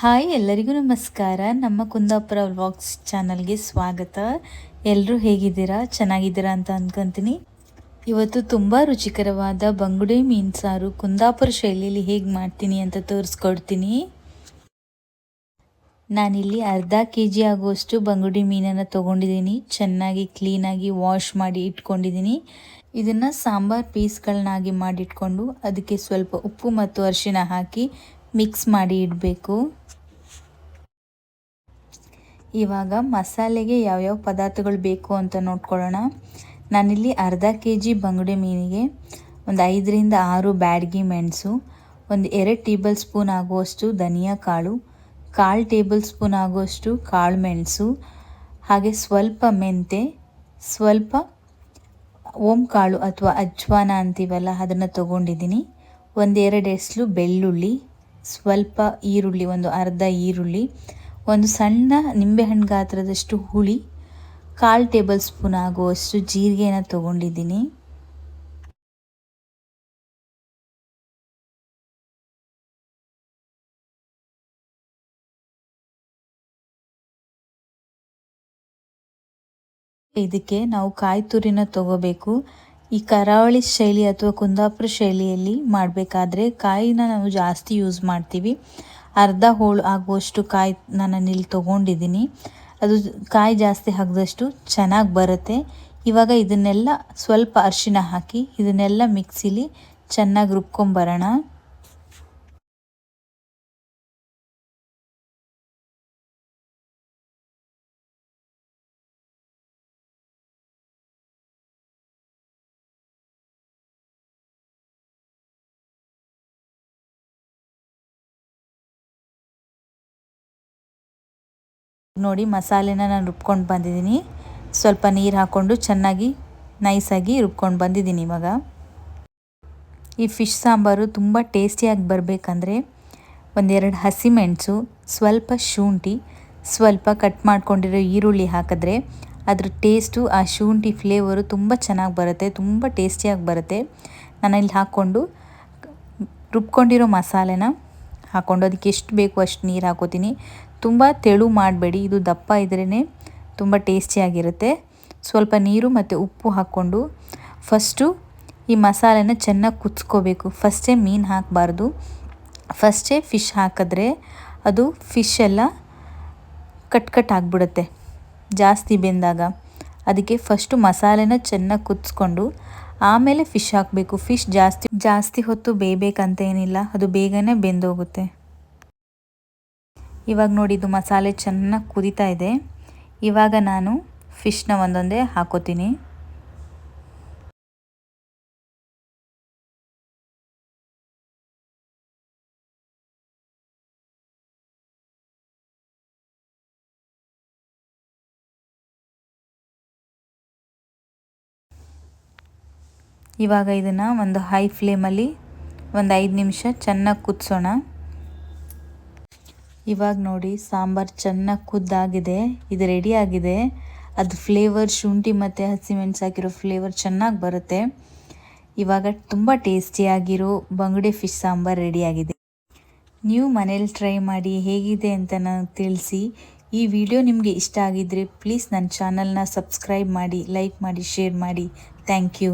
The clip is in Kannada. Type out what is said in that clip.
ಹಾಯ್ ಎಲ್ಲರಿಗೂ ನಮಸ್ಕಾರ. ನಮ್ಮ ಕುಂದಾಪುರ ವ್ಲಾಗ್ಸ್ ಚಾನಲ್ಗೆ ಸ್ವಾಗತ. ಎಲ್ಲರೂ ಹೇಗಿದ್ದೀರಾ? ಚೆನ್ನಾಗಿದ್ದೀರಾ ಅಂತ ಅಂದ್ಕೊತೀನಿ. ಇವತ್ತು ತುಂಬ ರುಚಿಕರವಾದ ಬಂಗುಡೆ ಮೀನು ಸಾರು ಕುಂದಾಪುರ ಶೈಲಿಯಲ್ಲಿ ಹೇಗೆ ಮಾಡ್ತೀನಿ ಅಂತ ತೋರಿಸ್ಕೊಡ್ತೀನಿ. ನಾನಿಲ್ಲಿ ಅರ್ಧ kg ಆಗುವಷ್ಟು ಬಂಗುಡೆ ಮೀನನ್ನು ತೊಗೊಂಡಿದ್ದೀನಿ. ಚೆನ್ನಾಗಿ ಕ್ಲೀನಾಗಿ ವಾಶ್ ಮಾಡಿ ಇಟ್ಕೊಂಡಿದ್ದೀನಿ. ಇದನ್ನು ಸಾಂಬಾರ್ ಪೀಸ್ಗಳನ್ನಾಗಿ ಮಾಡಿಟ್ಕೊಂಡು ಅದಕ್ಕೆ ಸ್ವಲ್ಪ ಉಪ್ಪು ಮತ್ತು ಅರಿಶಿನ ಹಾಕಿ ಮಿಕ್ಸ್ ಮಾಡಿ ಇಡಬೇಕು. ಇವಾಗ ಮಸಾಲೆಗೆ ಯಾವ್ಯಾವ ಪದಾರ್ಥಗಳು ಬೇಕು ಅಂತ ನೋಡ್ಕೊಳ್ಳೋಣ. ನಾನಿಲ್ಲಿ ಅರ್ಧ kg ಬಂಗುಡೆ ಮೀನಿಗೆ ಒಂದು 5ರಿಂದ 6 ಬ್ಯಾಡಗಿ ಮೆಣಸು, ಒಂದು 2 ಟೇಬಲ್ ಸ್ಪೂನ್ ಆಗುವಷ್ಟು ಧನಿಯಾ ಕಾಳು, 1/4 ಟೇಬಲ್ ಸ್ಪೂನ್ ಆಗುವಷ್ಟು ಕಾಳು ಮೆಣಸು, ಹಾಗೆ ಸ್ವಲ್ಪ ಮೆಂತೆ, ಸ್ವಲ್ಪ ಓಂಕಾಳು ಅಥವಾ ಅಜ್ವಾನ ಅಂತೀವಲ್ಲ ಅದನ್ನು ತೊಗೊಂಡಿದ್ದೀನಿ. 1-2 ಎಸ್ಲು ಬೆಳ್ಳುಳ್ಳಿ, ಸ್ವಲ್ಪ ಈರುಳ್ಳಿ, ಒಂದು ಅರ್ಧ ಈರುಳ್ಳಿ, ಒಂದು ಸಣ್ಣ ನಿಂಬೆಹಣ್ಣು ಗಾತ್ರದಷ್ಟು ಹುಳಿ, 1/4 ಟೇಬಲ್ ಸ್ಪೂನ್ ಆಗುವಷ್ಟು ಜೀರಿಗೆನ ತೊಗೊಂಡಿದ್ದೀನಿ. ಇದಕ್ಕೆ ನಾವು ಕಾಯಿ ತುರಿನ ತೊಗೋಬೇಕು. ಈ ಕರಾವಳಿ ಶೈಲಿ ಅಥವಾ ಕುಂದಾಪುರ ಶೈಲಿಯಲ್ಲಿ ಮಾಡಬೇಕಾದ್ರೆ ಕಾಯಿನ ನಾವು ಜಾಸ್ತಿ ಯೂಸ್ ಮಾಡ್ತೀವಿ. ಅರ್ಧ ಹೋಳು ಆಗುವಷ್ಟು ಕಾಯಿ ನಾನಿಲ್ಲಿ ತೊಗೊಂಡಿದ್ದೀನಿ. ಅದು ಕಾಯಿ ಜಾಸ್ತಿ ಹಾಕಿದಷ್ಟು ಚೆನ್ನಾಗಿ ಬರುತ್ತೆ. ಇವಾಗ ಇದನ್ನೆಲ್ಲ ಸ್ವಲ್ಪ ಅರಿಶಿನ ಹಾಕಿ ಇದನ್ನೆಲ್ಲ ಮಿಕ್ಸಿಲಿ ಚೆನ್ನಾಗಿ ರುಬ್ಕೊಂಬರೋಣ. ನೋಡಿ ಮಸಾಲೆನ ನಾನು ರುಬ್ಕೊಂಡು ಬಂದಿದ್ದೀನಿ. ಸ್ವಲ್ಪ ನೀರು ಹಾಕ್ಕೊಂಡು ಚೆನ್ನಾಗಿ ನೈಸಾಗಿ ರುಬ್ಕೊಂಡು ಬಂದಿದ್ದೀನಿ. ಇವಾಗ ಈ ಫಿಶ್ ಸಾಂಬಾರು ತುಂಬ ಟೇಸ್ಟಿಯಾಗಿ ಬರಬೇಕಂದ್ರೆ 1-2 ಹಸಿಮೆಣಸು, ಸ್ವಲ್ಪ ಶುಂಠಿ, ಸ್ವಲ್ಪ ಕಟ್ ಮಾಡ್ಕೊಂಡಿರೋ ಈರುಳ್ಳಿ ಹಾಕಿದ್ರೆ ಅದ್ರ ಟೇಸ್ಟು, ಆ ಶುಂಠಿ ಫ್ಲೇವರು ತುಂಬ ಚೆನ್ನಾಗಿ ಬರುತ್ತೆ, ತುಂಬ ಟೇಸ್ಟಿಯಾಗಿ ಬರುತ್ತೆ. ನಾನಿಲ್ಲಿ ಹಾಕ್ಕೊಂಡು ರುಬ್ಕೊಂಡಿರೋ ಮಸಾಲೆನ ಹಾಕ್ಕೊಂಡು ಅದಕ್ಕೆ ಎಷ್ಟು ಬೇಕು ಅಷ್ಟು ನೀರು ಹಾಕೋತೀನಿ. ತುಂಬ ತೆಳು ಮಾಡಬೇಡಿ, ಇದು ದಪ್ಪ ಇದ್ರೇ ತುಂಬ ಟೇಸ್ಟಿಯಾಗಿರುತ್ತೆ. ಸ್ವಲ್ಪ ನೀರು ಮತ್ತು ಉಪ್ಪು ಹಾಕ್ಕೊಂಡು ಫಸ್ಟು ಈ ಮಸಾಲೆನ ಚೆನ್ನಾಗಿ ಕುದಿಸ್ಕೋಬೇಕು. ಫಸ್ಟೇ ಮೀನು ಹಾಕಬಾರ್ದು, ಫಸ್ಟೇ ಫಿಶ್ ಹಾಕಿದ್ರೆ ಅದು ಫಿಶ್ ಎಲ್ಲ ಕಟ್ ಆಗಿಬಿಡುತ್ತೆ ಜಾಸ್ತಿ ಬೆಂದಾಗ. ಅದಕ್ಕೆ ಫಸ್ಟು ಮಸಾಲೆನ ಚೆನ್ನಾಗಿ ಕುದಿಸ್ಕೊಂಡು ಆಮೇಲೆ ಫಿಶ್ ಹಾಕಬೇಕು. ಫಿಶ್ ಜಾಸ್ತಿ ಹೊತ್ತು ಬೇಯಬೇಕಂತ ಏನಿಲ್ಲ, ಅದು ಬೇಗನೆ ಬೆಂದೋಗುತ್ತೆ. ಇವಾಗ ನೋಡಿ ಇದು ಮಸಾಲೆ ಚೆನ್ನಾಗಿ ಕುದೀತಾ ಇದೆ. ಇವಾಗ ನಾನು ಫಿಶ್ನ ಒಂದೊಂದೇ ಹಾಕೋತೀನಿ. ಇವಾಗ ಇದನ್ನು ಒಂದು ಹೈ ಫ್ಲೇಮಲ್ಲಿ ಒಂದು 5 ನಿಮಿಷ ಚೆನ್ನಾಗಿ ಕುದಿಸೋಣ. ಇವಾಗ ನೋಡಿ ಸಾಂಬಾರು ಚೆನ್ನಾಗಿ ಕುದ್ದಾಗಿದೆ, ಇದು ರೆಡಿಯಾಗಿದೆ. ಅದು ಫ್ಲೇವರ್ ಶುಂಠಿ ಮತ್ತು ಹಸಿಮೆಣಸು ಹಾಕಿರೋ ಫ್ಲೇವರ್ ಚೆನ್ನಾಗಿ ಬರುತ್ತೆ. ಇವಾಗ ತುಂಬ ಟೇಸ್ಟಿಯಾಗಿರೋ ಬಂಗುಡೆ ಫಿಶ್ ಸಾಂಬಾರು ರೆಡಿಯಾಗಿದೆ. ನೀವು ಮನೇಲಿ ಟ್ರೈ ಮಾಡಿ ಹೇಗಿದೆ ಅಂತ ನನಗೆ ತಿಳಿಸಿ. ಈ ವಿಡಿಯೋ ನಿಮಗೆ ಇಷ್ಟ ಆಗಿದ್ದರೆ ಪ್ಲೀಸ್ ನನ್ನ ಚಾನಲ್ನ ಸಬ್ಸ್ಕ್ರೈಬ್ ಮಾಡಿ, ಲೈಕ್ ಮಾಡಿ, ಶೇರ್ ಮಾಡಿ. Thank you.